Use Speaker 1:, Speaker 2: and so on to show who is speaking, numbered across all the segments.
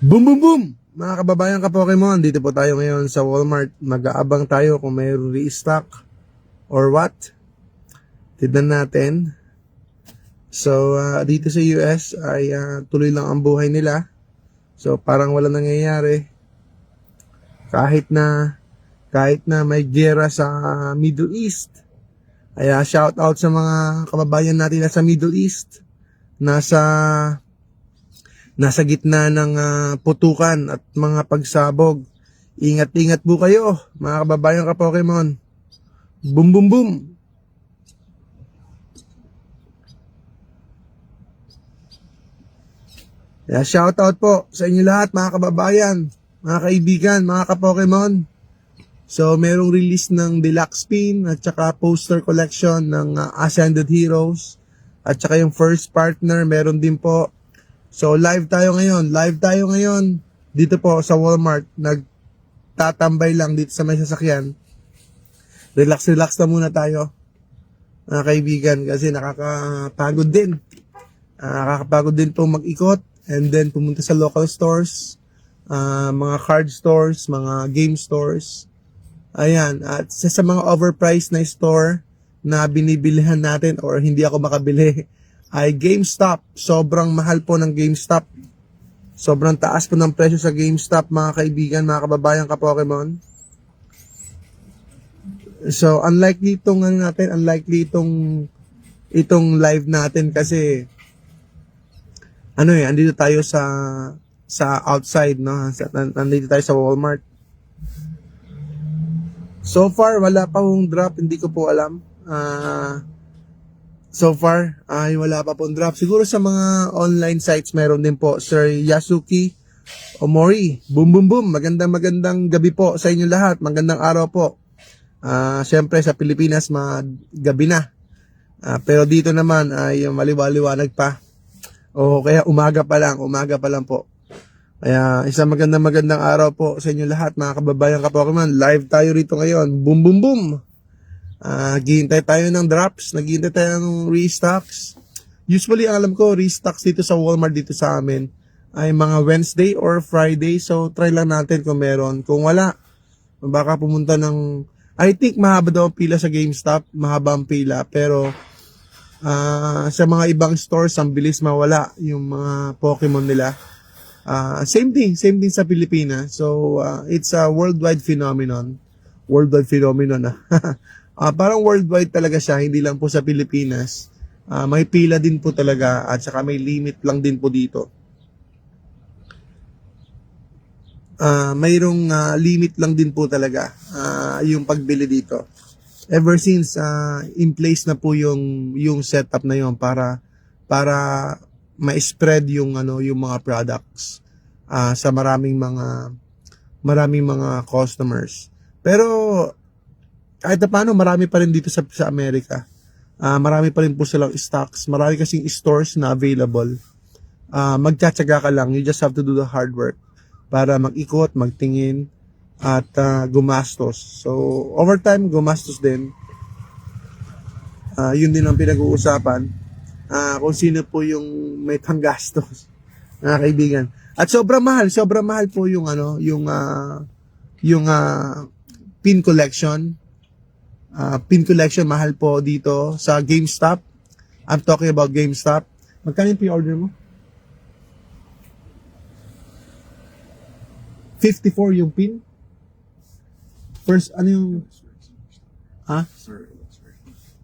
Speaker 1: Boom, boom, boom! Mga kababayan ka Pokemon, dito po tayo ngayon sa Walmart. Mag-aabang tayo kung mayroong restock or what. Tignan natin. So, dito sa US ay tuloy lang ang buhay nila. So, parang wala nangyayari. Kahit na may gera sa Middle East. Kaya shout out sa mga kababayan natin na sa Middle East. Nasa gitna ng putukan at mga pagsabog. Ingat-ingat po kayo, mga kababayan ka Pokemon. Boom, boom, boom! Kaya shout out po sa inyo lahat, mga kababayan, mga kaibigan, mga ka-Pokemon. So, merong release ng deluxe pin at saka poster collection ng Ascended Heroes. At saka yung first partner, meron din po. So, live tayo ngayon dito po sa Walmart. Nagtatambay lang dito sa may sasakyan. Relax na muna tayo, mga kaibigan, kasi nakakapagod din. Nakakapagod din po mag-ikot and then pumunta sa local stores, mga card stores, mga game stores. Ayan, at sa mga overpriced na store na binibilihan natin or hindi ako makabili ay GameStop. Sobrang mahal po ng GameStop. Sobrang taas po ng presyo sa GameStop, mga kaibigan, mga kababayan ka Pokemon. So, unlikely itong live natin kasi andito tayo sa outside, no? Nandito tayo sa Walmart. So far, wala pa pong drop. Hindi ko po alam. So far, ay wala pa pong drop. Siguro sa mga online sites, meron din po. Sir Yasuki Omori. Boom, boom, boom. Magandang gabi po sa inyo lahat. Magandang araw po. Siyempre, sa Pilipinas, gabi na. Pero dito naman ay maliwaliwanag pa. O kaya umaga pa lang po. Kaya isang magandang araw po sa inyo lahat, mga kababayan ka Pokemon. Live tayo rito ngayon. Boom, boom, boom. Naghihintay tayo ng drops. Naghihintay tayo ng restocks. Usually, alam ko, restocks dito sa Walmart dito sa amin ay mga Wednesday or Friday. So, try lang natin kung meron. Kung wala, baka pumunta ng... I think mahaba daw ang pila sa GameStop. Mahaba ang pila. Pero, sa mga ibang stores, ang bilis mawala yung mga Pokemon nila. Same thing sa Pilipinas. So, it's a worldwide phenomenon. Parang worldwide talaga siya, hindi lang po sa Pilipinas. May pila din po talaga at saka may limit lang din po dito. Mayroong limit lang din po talaga yung pagbili dito. Ever since in place na po yung setup na yon para ma-spread yung mga products sa maraming mga customers. Pero kahit na paano, marami pa rin dito sa Amerika. Marami pa rin po silang stocks. Marami kasing stores na available. Magtsatsaga ka lang. You just have to do the hard work para mag-ikot, magtingin, at gumastos. So, over time, gumastos din. Yun din ang pinag-uusapan. Kung sino po yung may panggastos, mga kaibigan. At sobrang mahal po yung pin collection. Pin collection mahal po dito sa GameStop. I'm talking about GameStop. Magkano yung pre-order mo? 54 yung pin? First, ano yung...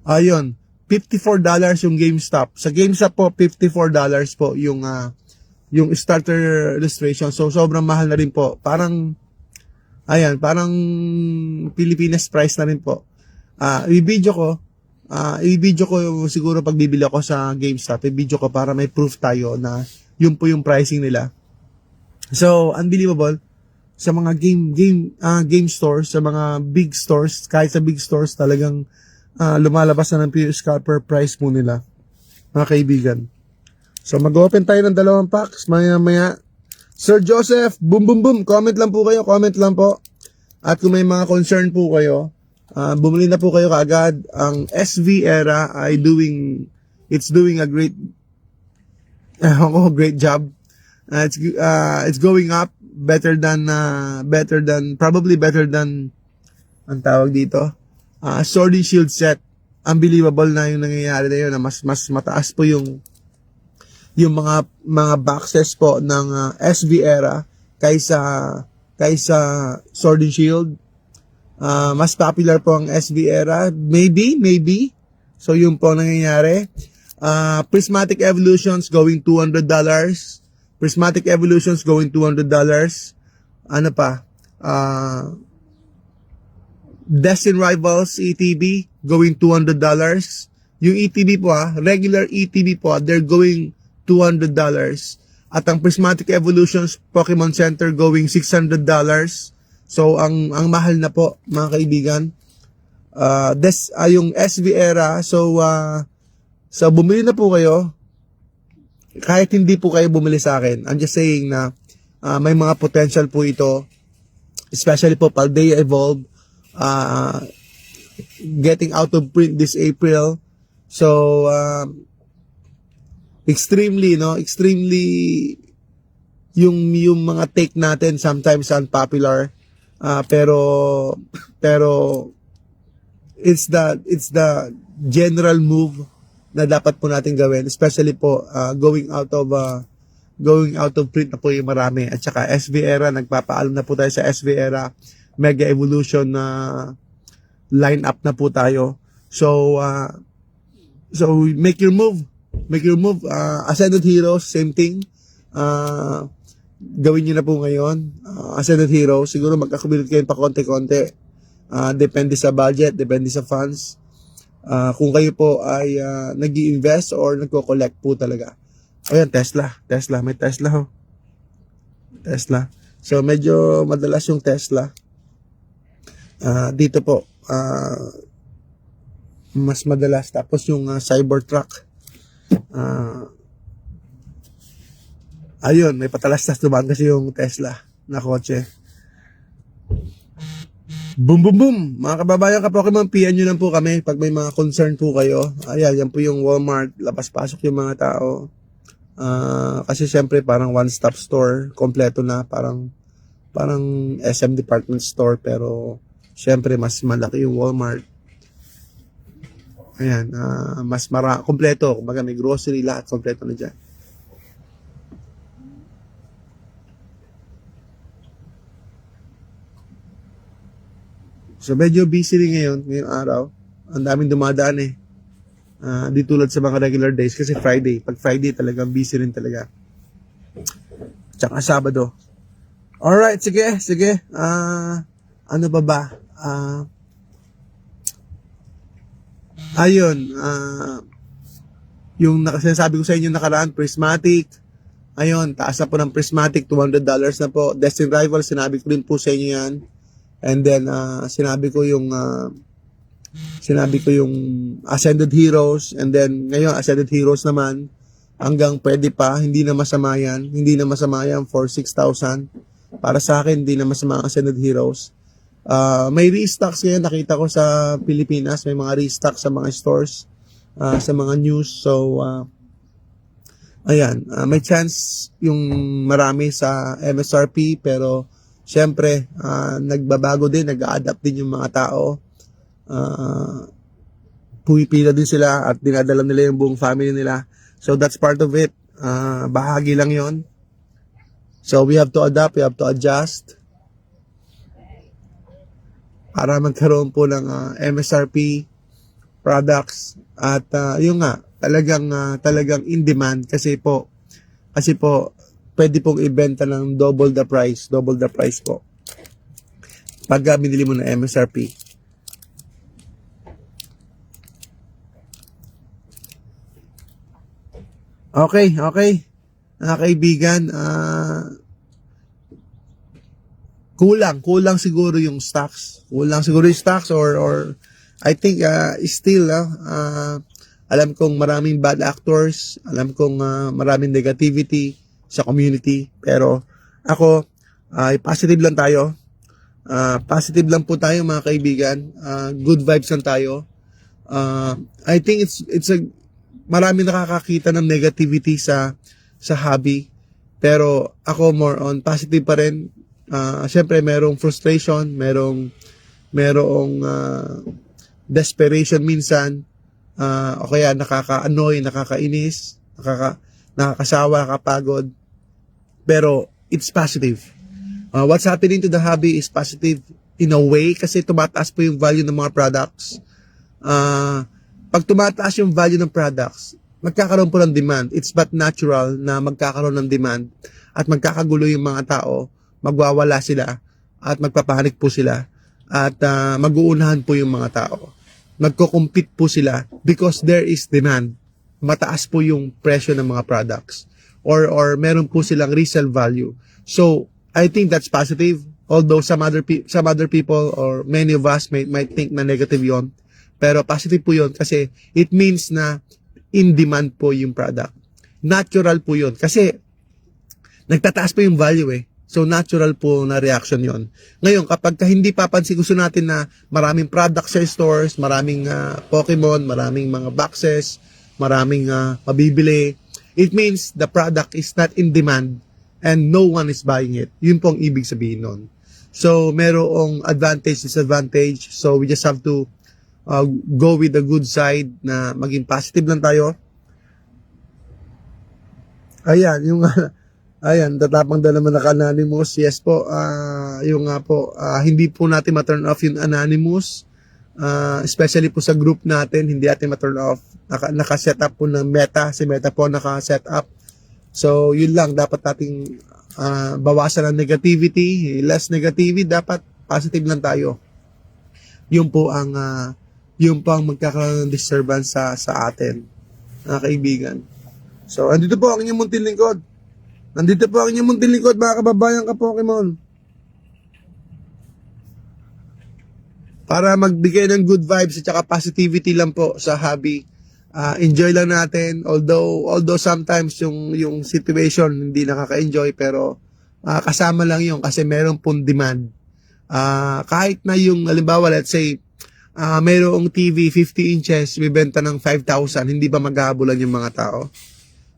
Speaker 1: Ayun. $54 yung GameStop. Sa GameStop po, $54 po yung starter illustration. So, sobrang mahal na rin po. Parang Pilipinas price na rin po. I-video ko siguro pag bibili ako sa GameStop. I-video ko para may proof tayo na yun po yung pricing nila. So, unbelievable. Sa mga game stores, sa mga big stores, kahit sa big stores talagang lumalabas na ng scalper price mo nila, mga kaibigan. So, mag-open tayo ng 2 packs, maya. Sir Joseph, boom, boom, boom. Comment lang po. At kung may mga concern po kayo, bumili na po kayo kaagad. Ang SV Era ay doing a great job It's going up probably better than ang tawag dito. Sword and Shield set. Unbelievable na yung nangyayari na yun, na mas mataas po yung mga boxes po ng SV era kaysa Sword and Shield. Mas popular po ang SV era. Maybe. So yun po ang nangyayari. Prismatic Evolutions going $200. Prismatic Evolutions going $200. Ano pa? Destin Rivals ETB going $200. Yung ETB po regular ETB po, they're going $200. At ang Prismatic Evolutions Pokemon Center going $600. So ang mahal na po, mga kaibigan. Yung SV era, so bumili na po kayo. Kahit hindi po kayo bumili sa akin, I'm just saying na may mga potential po ito, especially po Paldea Evolve, getting out of print this April. So extremely yung mga take natin sometimes unpopular, pero it's the general move na dapat po natin gawin, especially po going out of print na po yung marami. At saka SV era, nagpapaalam na po tayo sa SV era Mega Evolution na line up na po tayo. So make your move. Ascended Heroes, same thing. Gawin nyo na po ngayon. Ascended Heroes, siguro magkakabilit kayo pa konti-konti. Depende sa budget, depende sa funds. Kung kayo po ay nag-i-invest or nagko-collect po talaga. Ayan, Tesla, may Tesla ho. Tesla. So medyo madalas yung Tesla. Dito po, mas madalas. Tapos yung Cybertruck. Ayun, may patalastas naman kasi yung Tesla na kotse. Boom, boom, boom! Mga kababayan ka Pokemon, PM nyo lang po kami pag may mga concern po kayo. Ayan, yan po yung Walmart. Labas-pasok yung mga tao. Kasi syempre parang one-stop store. Kompleto na. Parang SM department store. Pero syempre mas malaki yung Walmart. Ayan, kompleto. Kumbaga may grocery, lahat kompleto na dyan. So medyo busy rin ngayong araw. Ang daming dumadaan eh. Di tulad sa mga regular days kasi Friday. Pag Friday talagang busy rin talaga. Tsaka Sabado. Alright, sige. Ano ba? Ayun, yung sinasabi ko sa inyo nakaraan, Prismatic. Ayun, taas na po ng Prismatic, $200 na po. Destin Rival, sinabi ko rin po sa inyo yan. And then, sinabi ko yung Ascended Heroes. And then, ngayon, Ascended Heroes naman, hanggang pwede pa, hindi na masama yan for 6,000. Para sa akin, hindi na masama ang Ascended Heroes. May restocks ngayon, nakita ko sa Pilipinas, may mga restocks sa mga stores, sa mga news. So, ayan, may chance yung marami sa MSRP, pero syempre, nagbabago din, nag-a-adapt din yung mga tao. Pumipila din sila at dinadala nila yung buong family nila. So, that's part of it. Bahagi lang yon. So, we have to adapt, we have to adjust para magkaroon po ng MSRP products. At yung nga, talagang in demand kasi po pwede pong ibenta ng double the price po pag binili mo na MSRP. Okay. Mga kaibigan, kulang siguro yung stocks. Or I think still alam kong maraming bad actors, alam kong maraming negativity sa community, pero ako positive lang tayo. Positive lang po tayo mga kaibigan. Good vibes lang tayo. I think it's a marami nakakakita ng negativity sa hobby. Pero ako more on positive pa rin. Syempre merong frustration, merong desperation minsan, o kaya nakaka-annoy, nakakainis, nakakasawa, nakakapagod. Pero it's positive. What's happening to the hobby is positive in a way kasi tumataas po yung value ng mga products. Pag tumataas yung value ng products, magkakaroon po ng demand. It's but natural na magkakaroon ng demand at magkakagulo yung mga tao, magwawala sila at magpapanik po sila at mag-uunahan po yung mga tao. Magko-compete po sila because there is demand. Mataas po yung presyo ng mga products or meron po silang resale value. So, I think that's positive. Although some other people or many of us might think na negative yon, pero positive po yon kasi it means na in demand po yung product. Natural po yon kasi nagtataas po yung value eh. So natural po na reaction yon. Ngayon, kapag hindi papansin, gusto natin na maraming product sa stores, maraming Pokemon, maraming mga boxes, maraming mabibili, it means the product is not in demand and no one is buying it. Yun po ang ibig sabihin nun. So, merong advantage, disadvantage. So, we just have to go with the good side na maging positive lang tayo. Ayan, ayan, tatapang na naman naka-anonymous. Yes po, yung nga po, hindi po natin ma-turn off yung anonymous. Especially po sa group natin, hindi natin ma-turn off. Naka-set up po ng Meta. Si Meta po naka-set up. So, yun lang, dapat nating bawasan ng negativity, less negativity, dapat positive lang tayo. Yun po ang magkakaroon ng disturbance sa atin, mga kaibigan. So, andito po ang inyong munting lingkod. Nandito po ang inyong munting lingkod, mga kababayan ka Pokemon. Para magbigay ng good vibes at saka positivity lang po sa hobby. Enjoy lang natin, although sometimes yung situation hindi nakaka-enjoy, pero kasama lang yun kasi meron pong demand. Kahit na yung halimbawa, let's say mayroong TV 50 inches bibenta ng 5,000, hindi ba maghahabulan yung mga tao?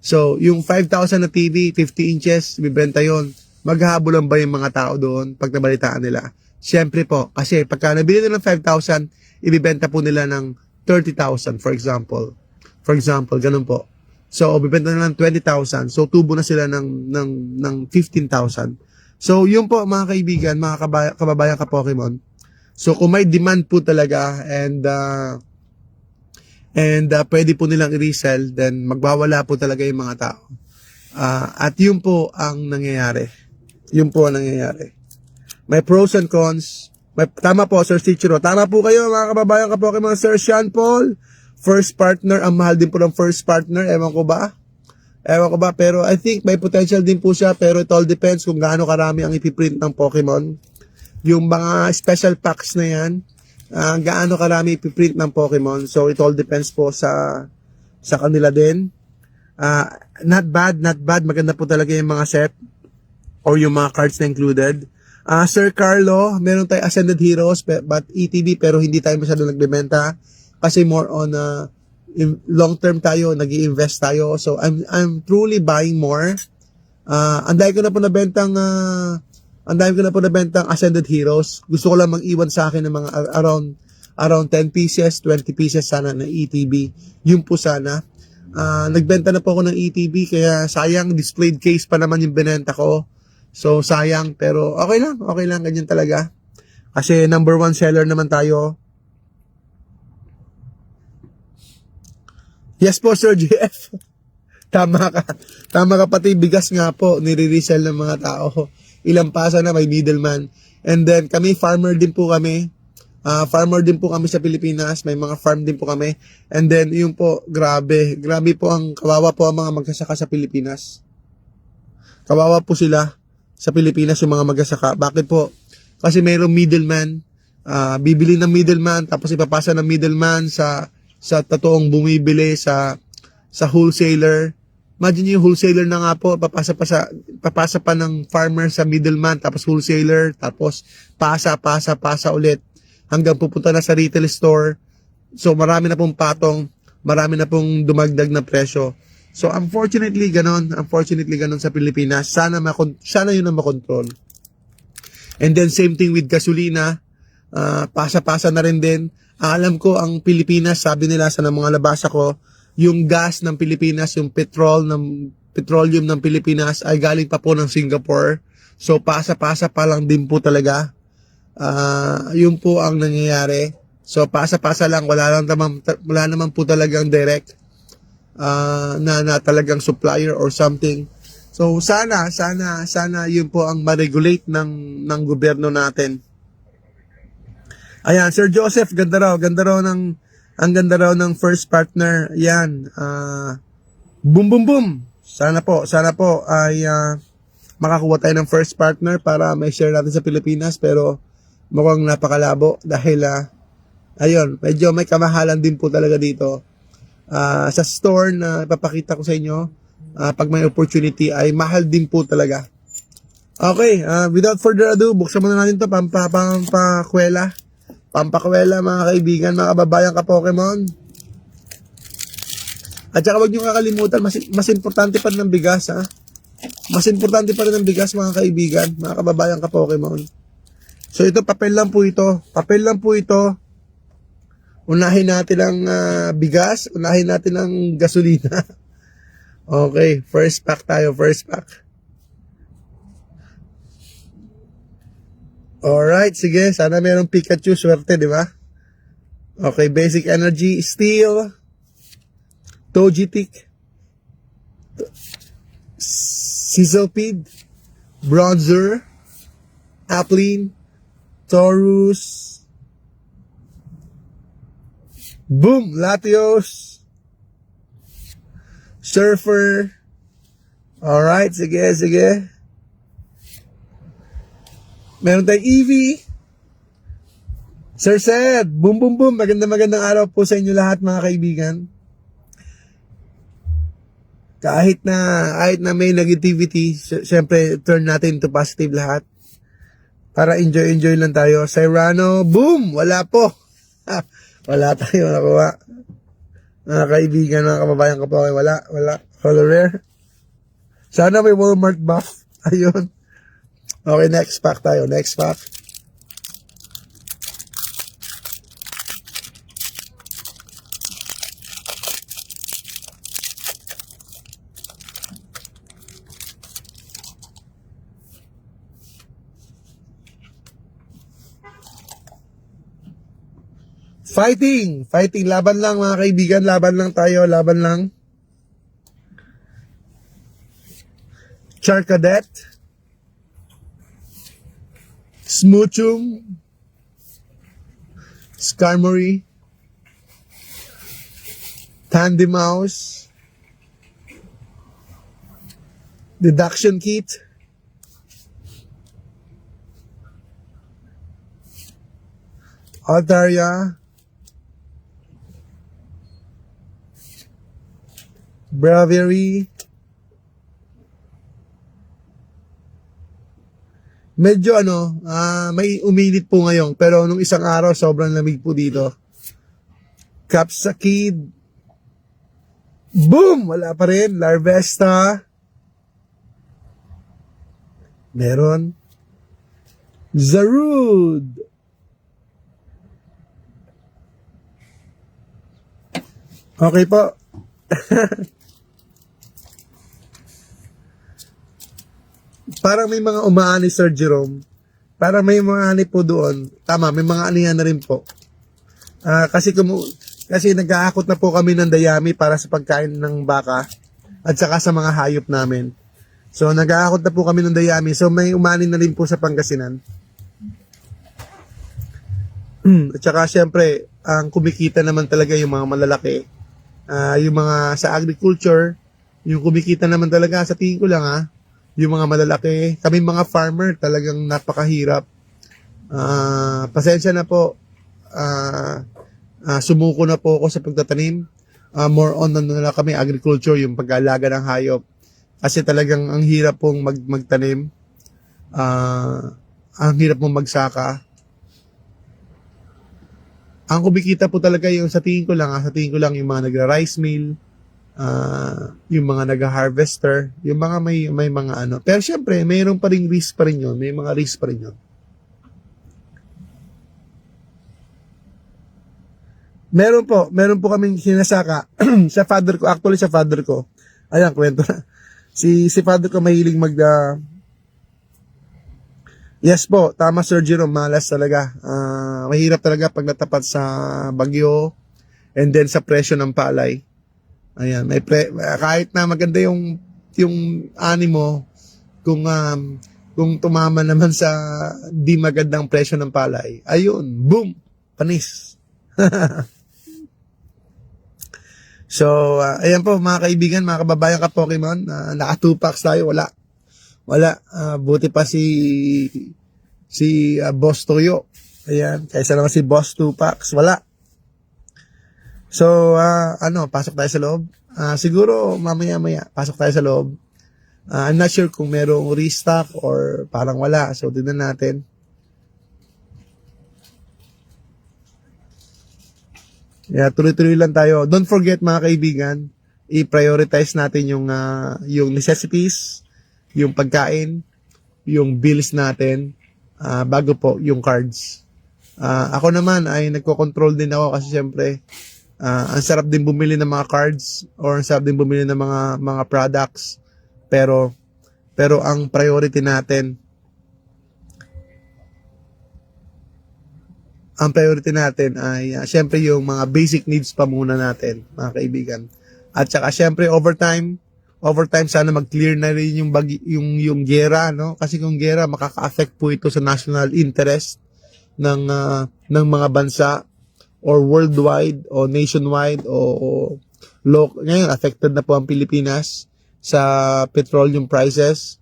Speaker 1: So yung 5,000 na TV 50 inches bibenta yon, maghahabulan ba yung mga tao doon pag nabalitaan nila? Siyempre po, kasi pagka nabili nila ng 5,000, ibibenta po nila ng 30,000 for example. Ganun po. So, bibenta na ng 20,000. So, tubo na sila ng 15,000. So, yun po mga kaibigan, mga kababayan ka Pokemon. So, kung may demand po talaga and pwede po nilang i-resell, then magwawala po talaga yung mga tao. At yun po ang nangyayari. May pros and cons. Tama po, Sir Cichiro. Tama po kayo mga kababayan ka Pokemon. Sir Sean Paul, first partner, ang mahal din po ng first partner, ewan ko ba, pero I think may potential din po siya, pero it all depends kung gaano karami ang ipiprint ng Pokemon. Yung mga special packs na yan, gaano karami ipiprint ng Pokemon, so it all depends po sa kanila din. Not bad, maganda po talaga yung mga set, or yung mga cards na included. Sir Carlo, meron tayo Ascended Heroes, but ETB, pero hindi tayo masyadong nagbebenta. Kasi more on long term tayo, nag-i-invest tayo. So I'm truly buying more. Ang dami ko na po nabentang Ascended Heroes. Gusto ko lang mag-iwan sa akin ng mga around 10 pieces, 20 pieces sana na ETB. Yun po sana. Nagbenta na po ako ng ETB, kaya sayang, displayed case pa naman yung binenta ko. So sayang, pero okay lang, ganyan talaga. Kasi number 1 seller naman tayo. Yes po, Sir GF. Tama ka pati, bigas nga po, nire-resell ng mga tao. Ilang pasa na, may middleman. And then, kami, farmer din po kami sa Pilipinas. May mga farm din po kami. And then, yun po, grabe po kawawa po ang mga magsasaka sa Pilipinas. Kawawa po sila sa Pilipinas, yung mga magsasaka. Bakit po? Kasi mayroong middleman. Bibili ng middleman, tapos ipapasa ng middleman sa totoong bumibili sa wholesaler. Imagine yung wholesaler na nga po, papasa pa ng farmer sa middleman, tapos wholesaler, tapos pasa ulit, hanggang pupunta na sa retail store. So marami na pong patong, marami na pong dumagdag na presyo. So unfortunately ganon sa Pilipinas. Sana yun ang makontrol. And then same thing with gasolina, pasa-pasa na rin din. Alam ko ang Pilipinas, sabi nila sa mga nabasa ko, yung gas ng Pilipinas, yung petroleum ng Pilipinas ay galing pa po ng Singapore. So pasa-pasa pa lang din po talaga. Yun po ang nangyayari. So pasa-pasa lang, wala naman po talagang direct na talagang supplier or something. So sana yun po ang ma-regulate ng gobyerno natin. Ayan, Sir Joseph, ganda raw ng first partner. Ayan, boom boom boom. Sana po ay makakuha tayo ng first partner para may share natin sa Pilipinas, pero mukhang napakalabo dahil ayun, medyo may kamahalan din po talaga dito. Sa store na ipapakita ko sa inyo, pag may opportunity ay mahal din po talaga. Okay, without further ado, buksan muna natin to pampakwela mga kaibigan, mga kababayan ka Pokemon. At saka huwag nyo kakalimutan, mas importante pa rin ang bigas, ha? Mas importante pa rin ang bigas, mga kaibigan, mga kababayan ka Pokemon. So ito, papel lang po ito. Unahin natin ang bigas, unahin natin ang gasolina. Okay, first pack. Alright, sige, sana merong Pikachu, swerte, di ba? Okay, basic energy, steel, Togetic, Sizzlipede, Bronzer, Applin, Taurus, boom, Latios, Surfer. Alright, sige. Meron tayong Eevee, Sir Sed, boom. Magandang araw po sa inyo lahat, mga kaibigan. Kahit na may negativity, syempre turn natin to positive lahat. Para enjoy lang tayo. Cyrano, boom, wala po. Wala tayo nakuha. Mga kaibigan, mga kababayan ko po, wala. Color rare. Sana may Walmart buff. Ayun. Okay, next pack. Fighting, laban lang mga kaibigan, laban lang. Charcadet, Smoochum, Skarmory, Tandemouse, Deduction Kit, Altaria, Bravery. Medyo may uminit po ngayon, pero nung isang araw sobrang lamig po dito. Capsakid, boom, wala pa rin. Larvesta, meron. Zarude, okay po. Parang may mga umaani, Sir Jerome. Parang may mga ani po doon. Tama, may mga anihan na rin po. Kasi nag-aakot na po kami ng dayami para sa pagkain ng baka at saka sa mga hayop namin. So, nag-aakot na po kami ng dayami. So, may umani na rin po sa Pangasinan. At saka, syempre, ang kumikita naman talaga yung mga malalaki. Yung mga sa agriculture, yung kumikita naman talaga, sa tingin ko lang yung mga malalaki, kami mga farmer, talagang napakahirap. Pasensya na po, sumuko na po ako sa pagtatanim. More on na kami agriculture, yung pag-aalaga ng hayop. Kasi talagang ang hirap pong magtanim. Ang hirap pong magsaka. Ang kumikita po talaga yung sa tingin ko lang yung mga nagra-rice mill, yung mga nag-harvester, yung mga may mga ano. Pero syempre, mayroon pa ring risk pa rin yun. May mga risk pa rin yun. Meron po kaming sinasaka sa father ko, actually sa father ko. Ayan, kwento na. Si father ko mahilig yes po, tama Sir Jerome, malas talaga. Mahirap talaga pag natapat sa bagyo and then sa presyo ng palay. Ayan, kahit na maganda yung ani mo, kung tumama naman sa di magandang presyo ng palay, ayun, boom, panis. So, ayan po mga kaibigan, mga kababayan ka Pokemon, naka 2 packs tayo, wala. Buti pa si Boss Toyo. Ayan, kaysa naman si Boss 2 packs, wala. So, pasok tayo sa loob. Siguro mamaya pasok tayo sa loob. I'm not sure kung merong restock or parang wala. So, tignan natin. Yeah, tuloy-tuloy lang tayo. Don't forget mga kaibigan, i-prioritize natin yung necessities, yung pagkain, yung bills natin, bago po yung cards. Ako naman ay nagko-control din ako kasi syempre, ang sarap din bumili ng mga cards or ang sarap din bumili ng mga products. Pero ang priority natin, ay syempre yung mga basic needs pa muna natin, mga kaibigan. At saka syempre overtime sana mag-clear na rin yung giyera, no? Kasi kung giyera makaka-affect po ito sa national interest ng mga bansa or worldwide o nationwide o ngayon affected na po ang Pilipinas sa petroleum prices.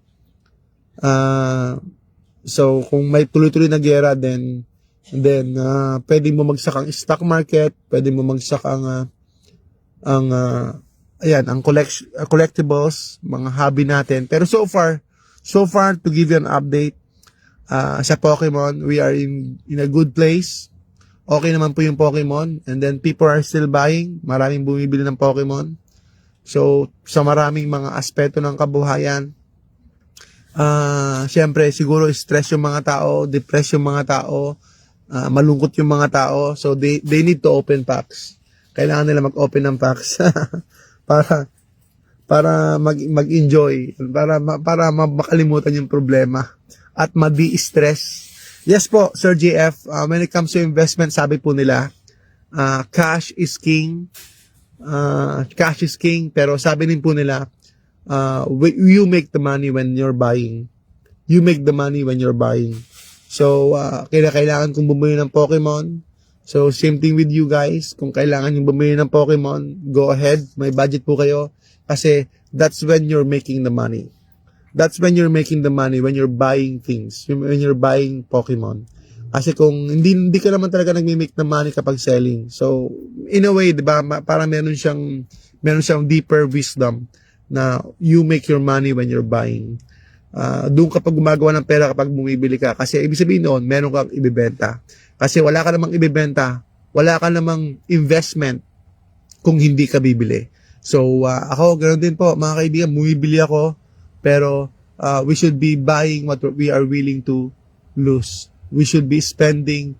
Speaker 1: So kung may tuloy-tuloy na giyera, then pwedeng bumagsak ang stock market, pwedeng bumagsak ang collectibles, mga hobby natin. Pero so far to give you an update, sa Pokemon, we are in a good place. Okay naman po yung Pokemon, and then people are still buying, maraming bumibili ng Pokemon. So sa maraming mga aspeto ng kabuhayan, syempre siguro stress yung mga tao, depressed yung mga tao, malungkot yung mga tao, so they need to open packs. Kailangan nila mag-open ng packs para mag-enjoy, para makalimutan yung problema at ma-de-stress. Yes po, Sir JF, when it comes to investment, sabi po nila, cash is king. Cash is king, pero sabi din po nila, you make the money when you're buying. You make the money when you're buying. So, kailangan kong bumili ng Pokemon. So, same thing with you guys. Kung kailangan yung bumili ng Pokemon, go ahead. May budget po kayo. Kasi, that's when you're making the money. That's when you're making the money, when you're buying things. When you're buying Pokemon. Kasi kung hindi ka naman talaga nagme-make ng money kapag selling. So, in a way, di ba, parang meron siyang deeper wisdom na you make your money when you're buying. Doon kapag gumagawa ng pera kapag bumibili ka, kasi ibig sabihin noon meron kang ibebenta, kasi wala ka namang ibebenta, wala ka namang investment kung hindi ka bibili. So ako ganoon din po mga kaibigan, bumibili ako, pero we should be buying what we are willing to lose. We should be spending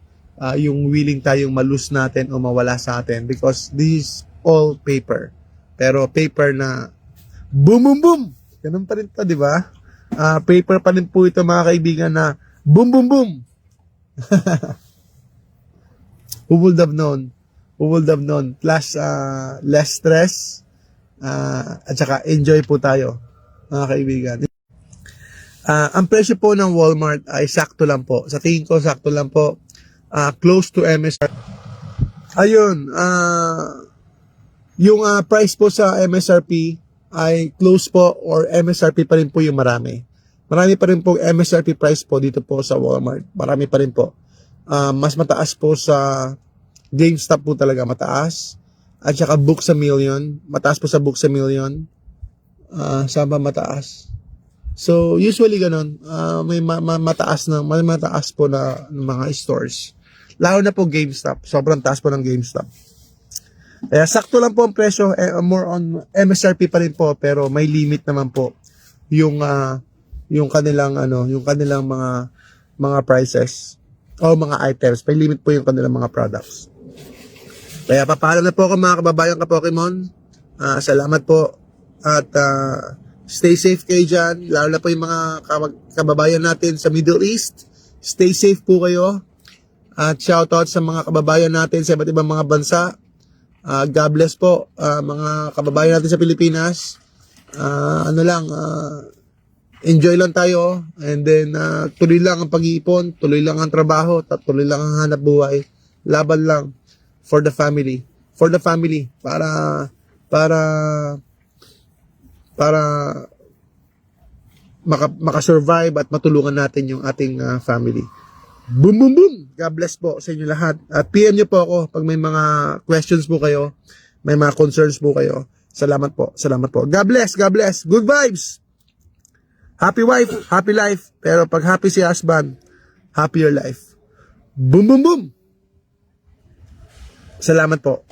Speaker 1: yung willing tayong malose natin o mawala sa atin, because this is all paper, pero paper na boom boom boom, ganun pa rin to, di ba? Paper pa rin po ito mga kaibigan na boom boom boom. Who would have known? Plus less stress, at saka enjoy po tayo mga kaibigan. Ang presyo po ng Walmart ay sakto lang po. Sa tingin ko sakto lang po, close to MSRP. Ayun, yung price po sa MSRP ay close po, or MSRP pa rin po yung marami. Marami pa rin po MSRP price po dito po sa Walmart. Marami pa rin po. Mas mataas po sa GameStop po talaga, mataas. At saka Books a Million. Mataas po sa Books a Million. Saan ba mataas? So, usually ganun. May mataas po na mga stores. Lalo na po GameStop. Sobrang taas po ng GameStop. Kaya sakto lang po ang presyo, more on MSRP pa rin po, pero may limit naman po yung kanilang yung kanilang mga prices o mga items. May limit po yung kanilang mga products. Kaya papaalam na po ako mga kababayan ka Pokemon. Salamat po at stay safe kayo dyan, lalo na po yung mga kababayan natin sa Middle East. Stay safe po kayo at shoutout sa mga kababayan natin sa iba't ibang mga bansa. God bless po mga kababayan natin sa Pilipinas. Enjoy lang tayo, and then tuloy lang ang pag-iipon, tuloy lang ang trabaho, tuloy lang ang hanap buhay. Laban lang for the family. For the family, para makasurvive at matulungan natin yung ating family. Boom, boom, boom! God bless po sa inyo lahat. At PM nyo po ako pag may mga questions po kayo, may mga concerns po kayo. Salamat po, salamat po. God bless, God bless. Good vibes! Happy wife, happy life. Pero pag happy si husband, happy your life. Boom, boom, boom! Salamat po.